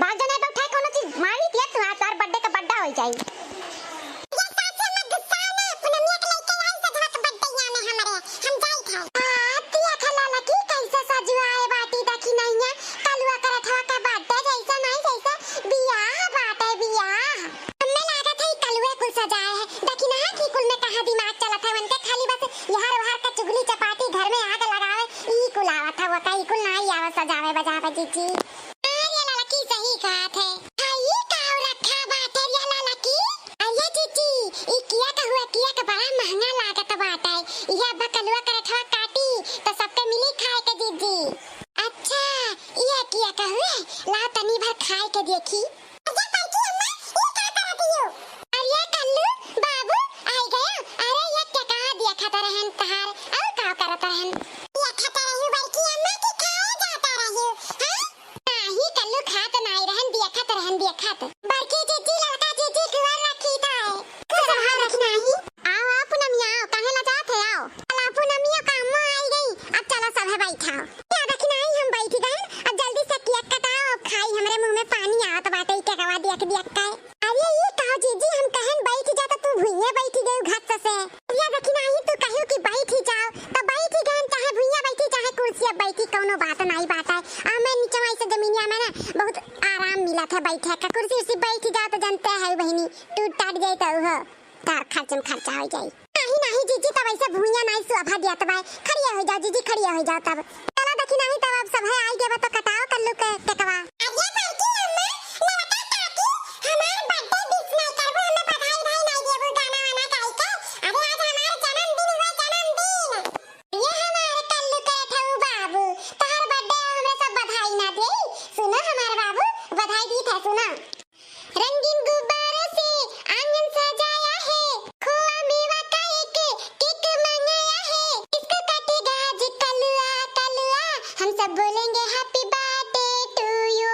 भाग जाने पे उठाए कोनो चीज मारी दिया तू तार बर्थडे का बड्डा हो जाई। सजावे बजावे जीजी अरे लाला की सही बात है। ये काऊ रखा बात है या लाला की अये जीजी ई किया का हुआ किया का बड़ा महंगा लागत बात है। यह बकलुआ करत हुआ काटी तो सबके मिली खाए के जीजी। अच्छा ये किया का हुआ ला तनी भर खाए के देखी। अरे पंकी अम्मा ये क्या करत हो? अरे कल्लू बाबू आई गया। अरे ये क्या कहा दिया खाता रहन तहार और का करत रहन ये खाता रहू बड़की अम्मा की खाए जाता रहू। दिया खात बड़की जीजी लड़का जीजी कुआर रखी ताए कुछ बाहर रखना ही। आओ आओ पूनमिया आओ काहे ना जात है आओ। अला पूनमिया का अम्मा आई गई अब चलो सब है बैठाओ। क्या रखना ही हम बैठ गए अब जल्दी से केक कटाओ खाई हमरे मुंह में पानी आवत बाटे के कवा दिया के दिया का। अरे ये कहो जीजी हम कहन बैठ जाता तू भुइया बैठ गई घाट से। या रखना ही तू कहू कि बैठ ही जाओ तो बैठ ही गए चाहे भुइया बैठी चाहे कुर्सी बैठी कोनो बात नहीं बात है। हमें नीचे ऐसे जमीनिया में ना बहुत आराम मिला था बैठे का कुर्सी उसी बैठ जाओ तो जानते है बहनी टूट टाट जाए तो हो तार खर्चम खर्चा हो जाए। नहीं नहीं जीजी तब ऐसे भूया नहीं शोभा दिया तब खड़िया हो जाओ जीजी खड़िया हो जाओ तब चलो देखी नहीं तब अब सब है आई गए तो कटाओ कल्लू के टेकवा। अरे बड़की अम्मा लड़का काकी हमार बर्थडे विश नहीं करबो हमें बधाई भाई नहीं देबो गाना वाना गाई के। अरे आज हमारा जन्मदिन हुआ जन्मदिन ये हमारे कल्लू के ठऊ बाबू तार बर्थडे हमें सब बधाई ना दे। सुनो हमारे बाबू बधाई दी था सुना। रंगीन गुब्बारों से आंगन सजाया है खोआ मेवा का एक केक मंगाया है इसको काटेगा आज कलुआ कलुआ हम सब बोलेंगे हैप्पी बर्थडे टू यू।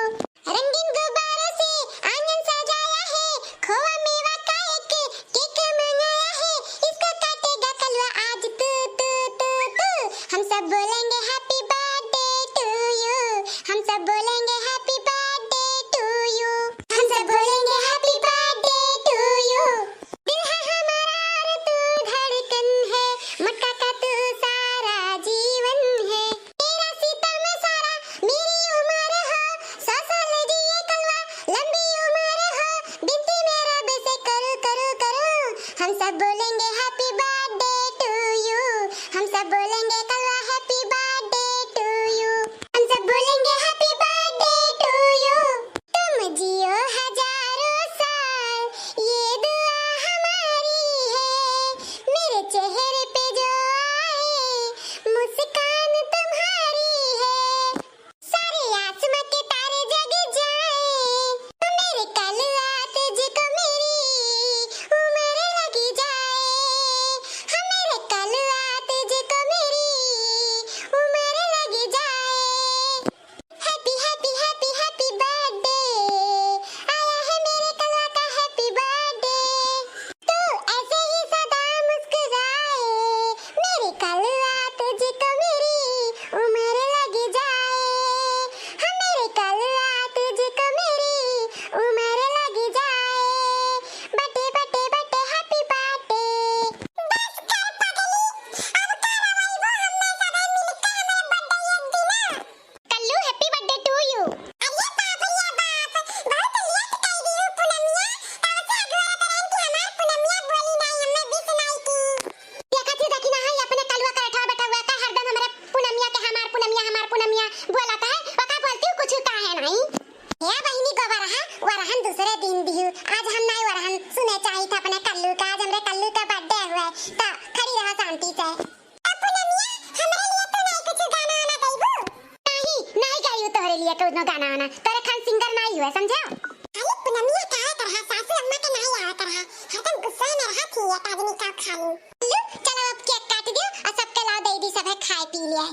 रंगीन गुब्बारों से आंगन सजाया है खोआ मेवा का एक केक मंगाया है इसको काटेगा कलुआ आज तू तू तू तू हम सब बोलेंगे हैप्पी बर्थडे टू यू। हम सब बोलेंगे हैप्पी बर्थडे टू यू। हम सब बोलेंगे हैप्पी बर्थडे टू यू। दिल है हमारा और तू धड़कन है मक्का का तू सारा जीवन है तेरा सितम सारा मेरी उम्र हो 100 साल जिए कलवा लंबी उम्र हो बिनती मेरा बेसे करो करो करो। हम सब बोलेंगे हैप्पी बर्थडे टू यू। हम सब बोलेंगे कलवा हैप्पी बर्थडे टू यू। हम सब बोलेंगे हैप्पी बर्थडे टू यू। तुम जियो हजारों साल ये दुआ हमारी है मेरे चेहरे पे जो आए मुस्कान तुम्हारी है सारे आसमां के तारे जग जाए मेरे कलुआ तुझको मेरी उम्र लगी जाए। वरहन दूसरे दिन दियो। आज हम नहीं वरहन सुने चाहिए था अपने कल्लू का। आज हमरे कल्लू का बर्थडे हुआ है ता खड़ी रहा शांति से। पूनमिया हमरे लिए तो नहीं कुछ गाना आना गाइबू? नहीं गाइयो तोरे लिए कुछ गाना आना। तोरे खान सिंगर नहीं हुआ समझा? अरे पूनमिया क्या कर रहा? सासू अम्मा के नहीं आवा कर रहा। हरदम गुस्सा में रहा थी ये आदमी का खाली। चलो अब केक काट दियो और सबके लाओ दे दी सब है खाए पी लिया।